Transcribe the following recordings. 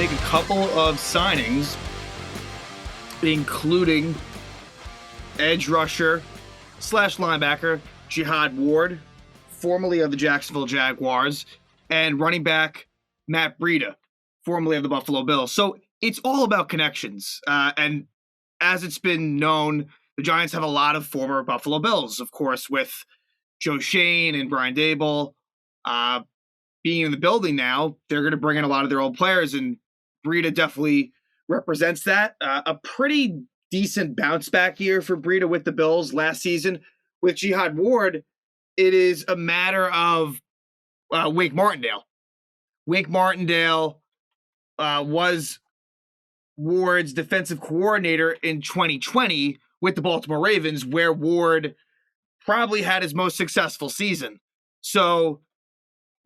make a couple of signings, including edge rusher / linebacker Jihad Ward, formerly of the Jacksonville Jaguars, and running back Matt Breida, formerly of the Buffalo Bills. So it's all about connections. And as it's been known, the Giants have a lot of former Buffalo Bills, of course, with Joe Shane and Brian Daboll being in the building now. They're going to bring in a lot of their old players, and Breida definitely represents that. A pretty decent bounce back year for Breida with the Bills last season. With Jihad Ward, it is a matter of Wink Martindale. Wink Martindale was Ward's defensive coordinator in 2020 with the Baltimore Ravens, where Ward probably had his most successful season. So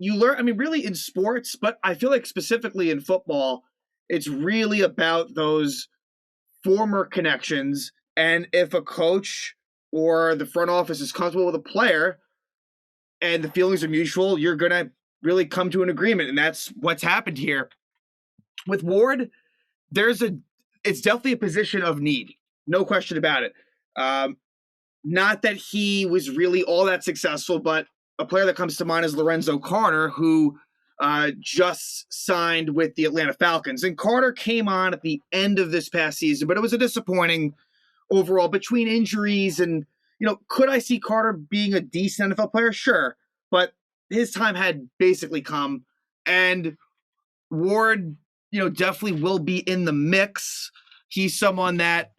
you learn, I mean, really in sports, but I feel like specifically in football, it's really about those former connections. And if a coach or the front office is comfortable with a player and the feelings are mutual, you're going to really come to an agreement. And that's what's happened here. With Ward, it's definitely a position of need. No question about it. Not that he was really all that successful, but a player that comes to mind is Lorenzo Connor, who just signed with the Atlanta Falcons. And Carter came on at the end of this past season, but it was a disappointing overall between injuries. And, could I see Carter being a decent NFL player? Sure. But his time had basically come. And Ward, definitely will be in the mix. He's someone that,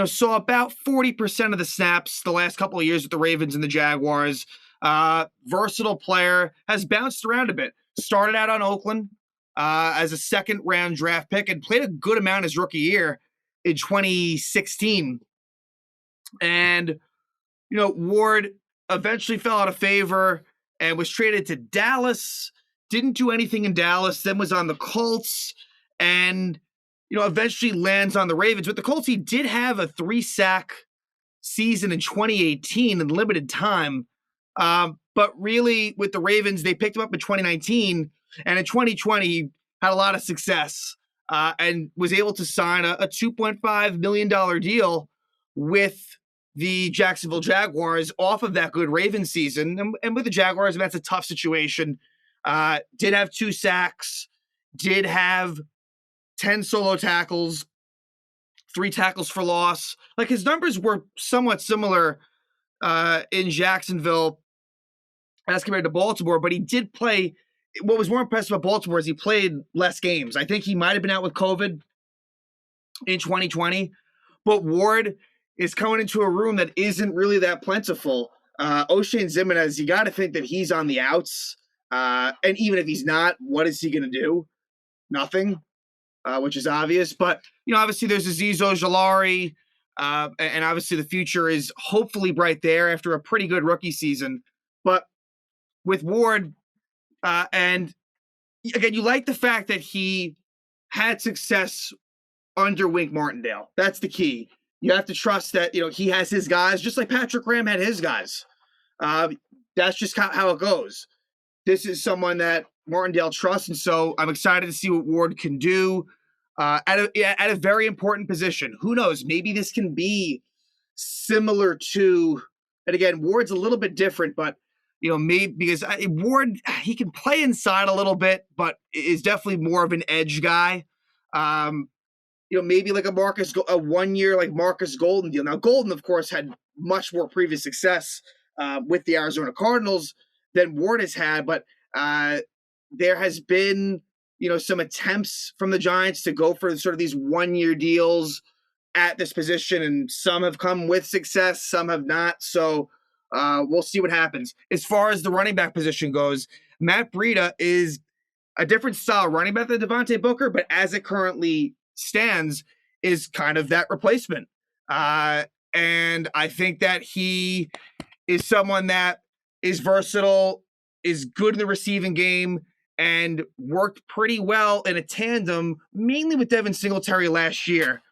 saw about 40% of the snaps the last couple of years with the Ravens and the Jaguars. Versatile player, has bounced around a bit. Started out on Oakland as a second-round draft pick and played a good amount his rookie year in 2016. And, Ward eventually fell out of favor and was traded to Dallas. Didn't do anything in Dallas, then was on the Colts, and eventually lands on the Ravens. With the Colts, he did have a 3-sack season in 2018 in limited time. But really, with the Ravens, they picked him up in 2019, and in 2020, he had a lot of success and was able to sign a $2.5 million deal with the Jacksonville Jaguars off of that good Ravens season. And with the Jaguars, that's a tough situation. Did have 2 sacks, did have 10 solo tackles, 3 tackles for loss. Like, his numbers were somewhat similar in Jacksonville as compared to Baltimore, but he did play. What was more impressive about Baltimore is he played less games. I think he might have been out with COVID in 2020, but Ward is coming into a room that isn't really that plentiful. O'Shane Ximines, you got to think that he's on the outs. And even if he's not, what is he going to do? Nothing, which is obvious. But, obviously there's Azeez Ojulari, and obviously the future is hopefully bright there after a pretty good rookie season. But with Ward, and again, you like the fact that he had success under Wink Martindale. That's the key. You have to trust that, he has his guys, just like Patrick Graham had his guys. That's just how it goes. This is someone that Martindale trusts, and so I'm excited to see what Ward can do at a very important position. Who knows? Maybe this can be similar to, and again, Ward's a little bit different, but maybe because Ward, he can play inside a little bit, but is definitely more of an edge guy. Maybe like a 1 year like Marcus Golden deal. Now, Golden, of course, had much more previous success with the Arizona Cardinals than Ward has had, but there has been, some attempts from the Giants to go for sort of these 1 year deals at this position, and some have come with success, some have not. So we'll see what happens. As far as the running back position goes, Matt Breida is a different style running back than Devontae Booker, but as it currently stands, is kind of that replacement. And I think that he is someone that is versatile, is good in the receiving game, and worked pretty well in a tandem, mainly with Devin Singletary last year.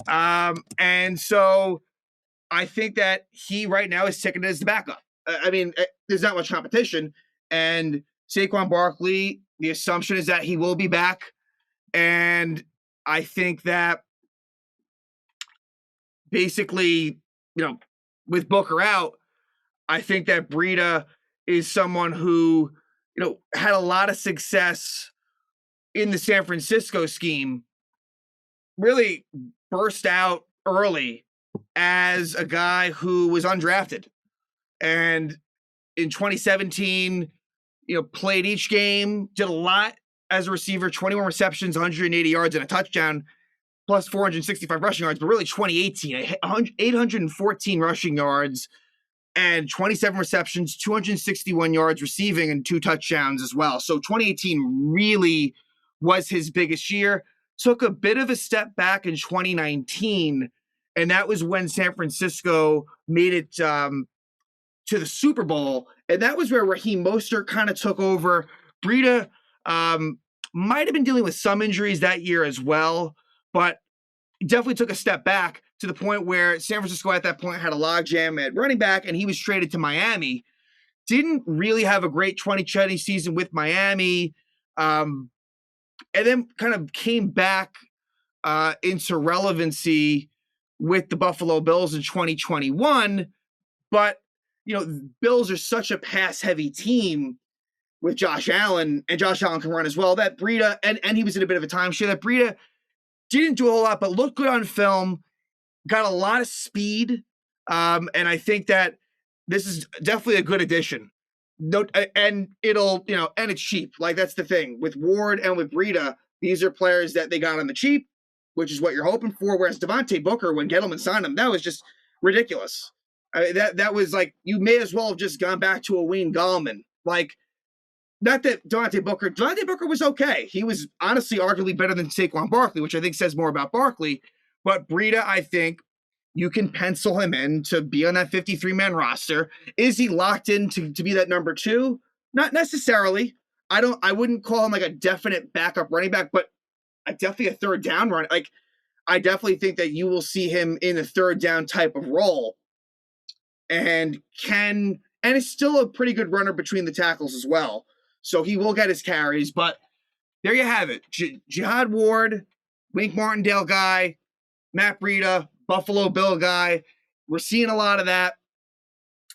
And so I think that he right now is ticketed as the backup. There's not much competition. And Saquon Barkley, the assumption is that he will be back And I think that basically, with Booker out, I think that Breida is someone who, had a lot of success in the San Francisco scheme, really burst out early as a guy who was undrafted. And in 2017, played each game, did a lot as a receiver, 21 receptions, 180 yards, and a touchdown, plus 465 rushing yards. But really 2018, 814 rushing yards and 27 receptions, 261 yards receiving, and 2 touchdowns as well. So 2018 really was his biggest year. Took a bit of a step back in 2019, and that was when San Francisco made it to the Super Bowl, and that was where Raheem Mostert kind of took over. Breida might have been dealing with some injuries that year as well, but definitely took a step back to the point where San Francisco at that point had a logjam at running back, and he was traded to Miami. Didn't really have a great 2020 season with Miami, and then kind of came back into relevancy with the Buffalo Bills in 2021. But, Bills are such a pass-heavy team with Josh Allen, and Josh Allen can run as well, that Breida, and he was in a bit of a timeshare, that Breida didn't do a whole lot, but looked good on film, got a lot of speed, and I think that this is definitely a good addition. And it'll, and it's cheap. Like, that's the thing. With Ward and with Breida, these are players that they got on the cheap, which is what you're hoping for, whereas Devontae Booker, when Gettleman signed him, that was just ridiculous. That was like, you may as well have just gone back to a Wayne Gallman. Like, not that Devontae Booker was okay. He was honestly arguably better than Saquon Barkley, which I think says more about Barkley. But Breida, I think you can pencil him in to be on that 53-man roster. Is he locked in to be that number 2? Not necessarily. I wouldn't call him like a definite backup running back, but definitely a third down run. Like, I definitely think that you will see him in a third down type of role, and is still a pretty good runner between the tackles as well. So he will get his carries, but there you have it. Jihad Ward, Wink Martindale guy, Matt Breida, Buffalo Bill guy. We're seeing a lot of that.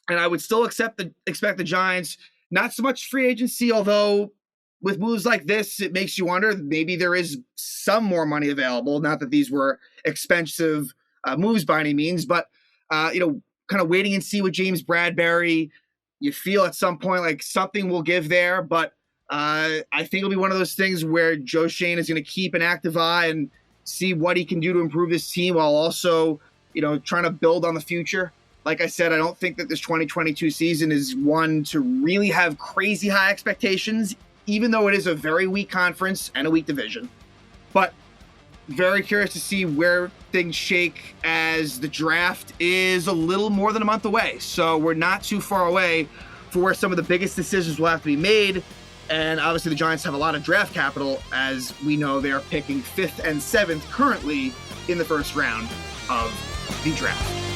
And I would still expect the Giants, not so much free agency, although with moves like this, it makes you wonder, maybe there is some more money available. Not that these were expensive moves by any means, but, kind of waiting and see with James Bradbury. You feel at some point like something will give there, but I think it'll be one of those things where Joe Schoen is going to keep an active eye and see what he can do to improve this team while also, trying to build on the future. Like I said, I don't think that this 2022 season is one to really have crazy high expectations, even though it is a very weak conference and a weak division. But very curious to see where things shake as the draft is a little more than a month away. So we're not too far away for where some of the biggest decisions will have to be made. And obviously the Giants have a lot of draft capital. As we know, they are picking 5th and 7th currently in the first round of the draft.